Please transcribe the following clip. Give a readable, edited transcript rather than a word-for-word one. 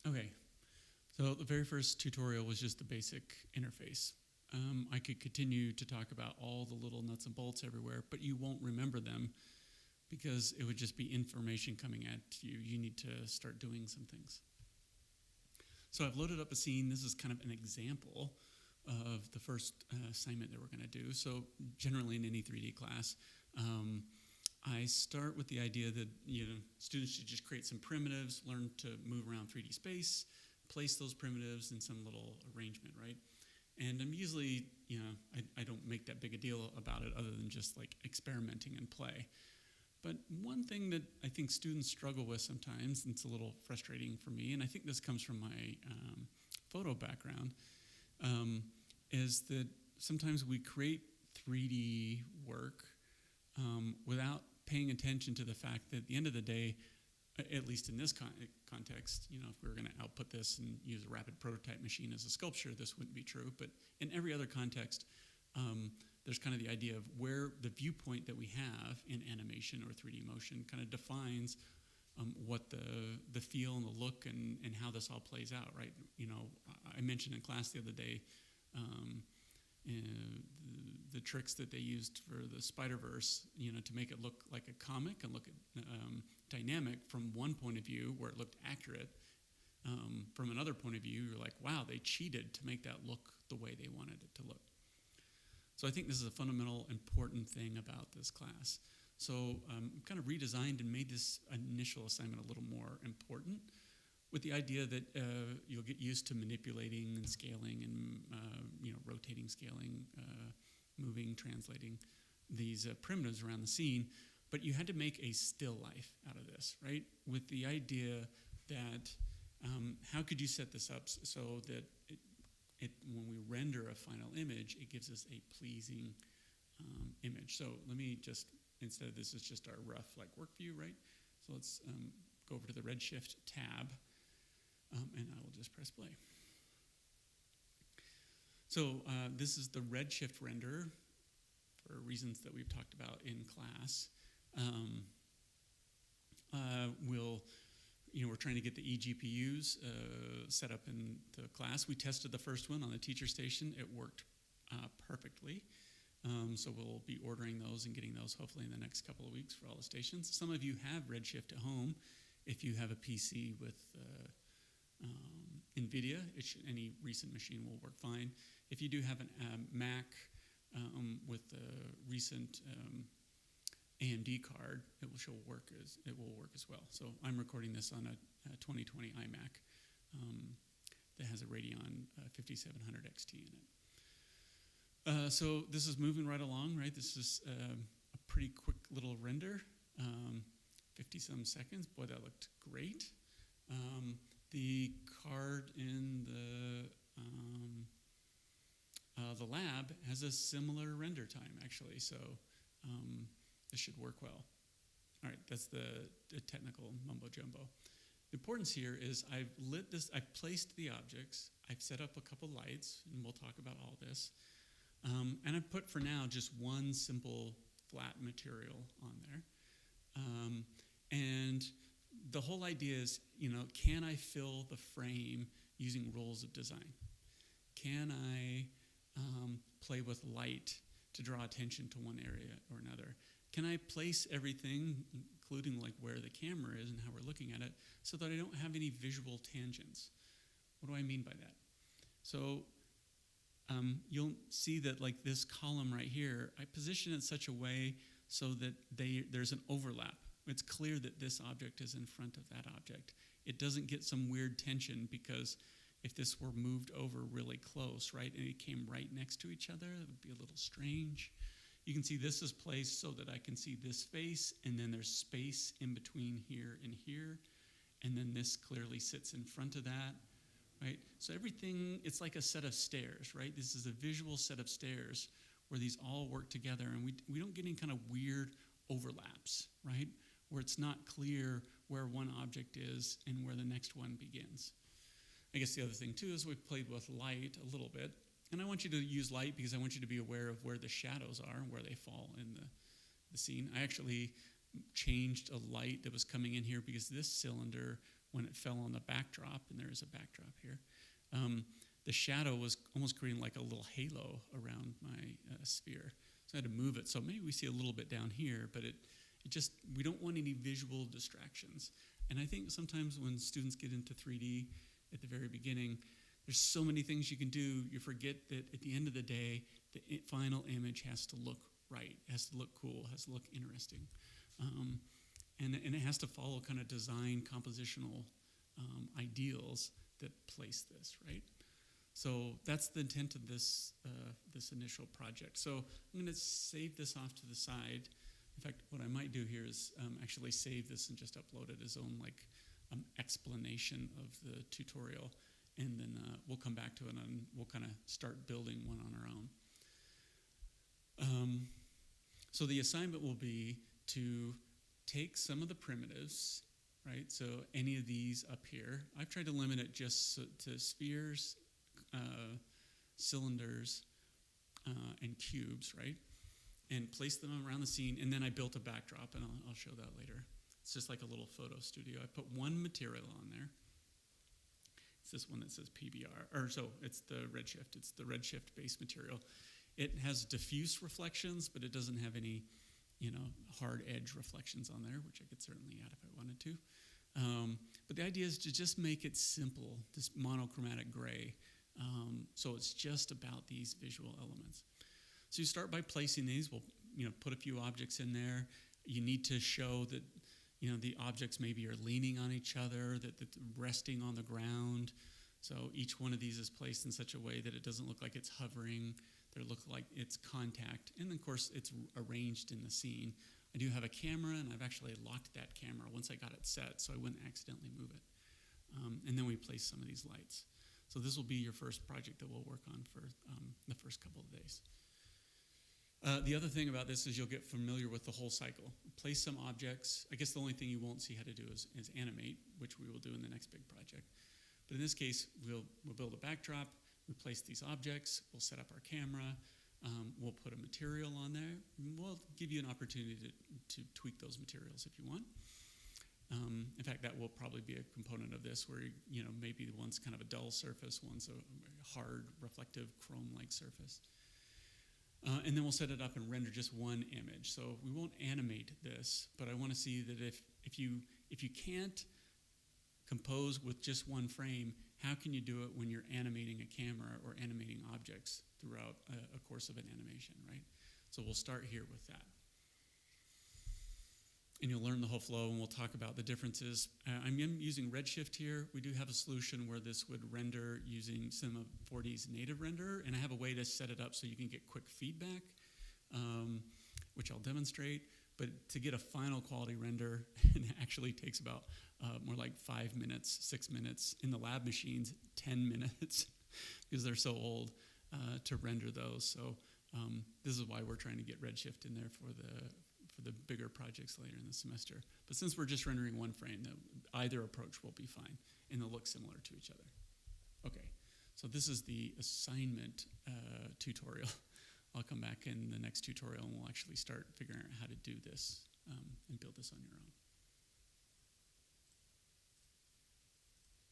Okay, so the very first tutorial was just the basic interface. I could continue to talk about all the little nuts and bolts everywhere, but you won't remember them because it would just be information coming at you. You need to start doing some things. So I've loaded up a scene. This is kind of an example of the first assignment that we're going to do. So generally in any 3D class, I start with the idea that students should just create some primitives, learn to move around 3D space, place those primitives in some little arrangement, right? And I'm usually, I don't make that big a deal about it other than just like experimenting and play. But one thing that I think students struggle with sometimes, and it's a little frustrating for me, and I think this comes from my photo background, is that sometimes we create 3D work without paying attention to the fact that at the end of the day, at least in this context, if we were going to output this and use a rapid prototype machine as a sculpture, this wouldn't be true. But in every other context, there's kind of the idea of where the viewpoint that we have in animation or 3D motion kind of defines what the feel and the look and how this all plays out, right? I mentioned in class the other day the tricks that they used for the Spider-Verse, to make it look like a comic and look at dynamic from one point of view where it looked accurate. From another point of view, you're like, wow, they cheated to make that look the way they wanted it to look. So I think this is a fundamental, important thing about this class. So kind of redesigned and made this initial assignment a little more important, with the idea that you'll get used to manipulating and scaling and rotating, scaling, moving, translating these primitives around the scene. But you had to make a still life out of this, right? With the idea that how could you set this up so that when we render a final image, it gives us a pleasing image. So let me just, instead of this is just our rough work view, right? So let's go over to the Redshift tab. And I will just press play. So this is the Redshift renderer for reasons that we've talked about in class. We're trying to get the eGPUs set up in the class. We tested the first one on the teacher station. It worked perfectly. So we'll be ordering those and getting those hopefully in the next couple of weeks for all the stations. Some of you have Redshift at home. If you have a PC with NVIDIA, any recent machine will work fine. If you do have a Mac with a recent AMD card, it will work as well. So I'm recording this on a 2020 iMac that has a Radeon 5700 XT in it. So this is moving right along, right? This is a pretty quick little render, 50-some seconds. Boy, that looked great. The card in the lab has a similar render time, actually, so this should work well. All right, that's the technical mumbo-jumbo. The importance here is I've placed the objects, I've set up a couple lights, and we'll talk about all this, and I've put, for now, just one simple flat material on there. And the whole idea is, can I fill the frame using rules of design? Can I play with light to draw attention to one area or another? Can I place everything, including where the camera is and how we're looking at it, so that I don't have any visual tangents? What do I mean by that? So you'll see that this column right here, I position it in such a way so that there's an overlap. It's clear that this object is in front of that object. It doesn't get some weird tension, because if this were moved over really close, right, and it came right next to each other, it would be a little strange. You can see this is placed so that I can see this face, and then there's space in between here and here, and then this clearly sits in front of that, right? So everything, it's like a set of stairs, right? This is a visual set of stairs where these all work together, and we don't get any kind of weird overlaps, right? Where it's not clear where one object is and where the next one begins. I guess the other thing too is we've played with light a little bit, and I want you to use light because I want you to be aware of where the shadows are and where they fall in the scene. I actually changed a light that was coming in here because this cylinder, when it fell on the backdrop, and there is a backdrop here, the shadow was almost creating like a little halo around my sphere. So I had to move it. So maybe we see a little bit down here, but we don't want any visual distractions. And I think sometimes when students get into 3D at the very beginning, there's so many things you can do, you forget that at the end of the day, the final image has to look right, has to look cool, has to look interesting. And it has to follow kind of design compositional ideals that place this, right? So that's the intent of this initial project. So I'm going to save this off to the side. In fact, what I might do here is actually save this and just upload it as own explanation of the tutorial, and then we'll come back to it and we'll kind of start building one on our own. So the assignment will be to take some of the primitives, right? So any of these up here, I've tried to limit it just to spheres, cylinders, and cubes, right? And place them around the scene, and then I built a backdrop, and I'll show that later. It's just like a little photo studio. I put one material on there. It's this one that says PBR, it's the Redshift. It's the Redshift base material. It has diffuse reflections, but it doesn't have any, hard edge reflections on there, which I could certainly add if I wanted to. But the idea is to just make it simple, this monochromatic gray. So it's just about these visual elements. So you start by placing these. We'll, put a few objects in there. You need to show that, the objects maybe are leaning on each other, that they're resting on the ground. So each one of these is placed in such a way that it doesn't look like it's hovering. They look like it's contact. And of course, it's arranged in the scene. I do have a camera, and I've actually locked that camera once I got it set, so I wouldn't accidentally move it. And then we place some of these lights. So this will be your first project that we'll work on for the first couple of days. The other thing about this is you'll get familiar with the whole cycle. Place some objects. I guess the only thing you won't see how to do is animate, which we will do in the next big project. But in this case, we'll build a backdrop. We place these objects. We'll set up our camera. We'll put a material on there. We'll give you an opportunity to tweak those materials if you want. In fact, that will probably be a component of this where, maybe one's kind of a dull surface, one's a hard, reflective, chrome-like surface. And then we'll set it up and render just one image. So we won't animate this, but I want to see that if you can't compose with just one frame, how can you do it when you're animating a camera or animating objects throughout a course of an animation, right? So we'll start here with that. And you'll learn the whole flow, and we'll talk about the differences. I'm using Redshift here. We do have a solution where this would render using Cinema 4D's native renderer, and I have a way to set it up so you can get quick feedback, which I'll demonstrate. But to get a final quality render, it actually takes about more like 5 minutes, 6 minutes. In the lab machines, 10 minutes, because they're so old to render those. So this is why we're trying to get Redshift in there for the bigger projects later in the semester. But since we're just rendering one frame, either approach will be fine, and they'll look similar to each other. Okay, so this is the assignment tutorial. I'll come back in the next tutorial, and we'll actually start figuring out how to do this and build this on your own.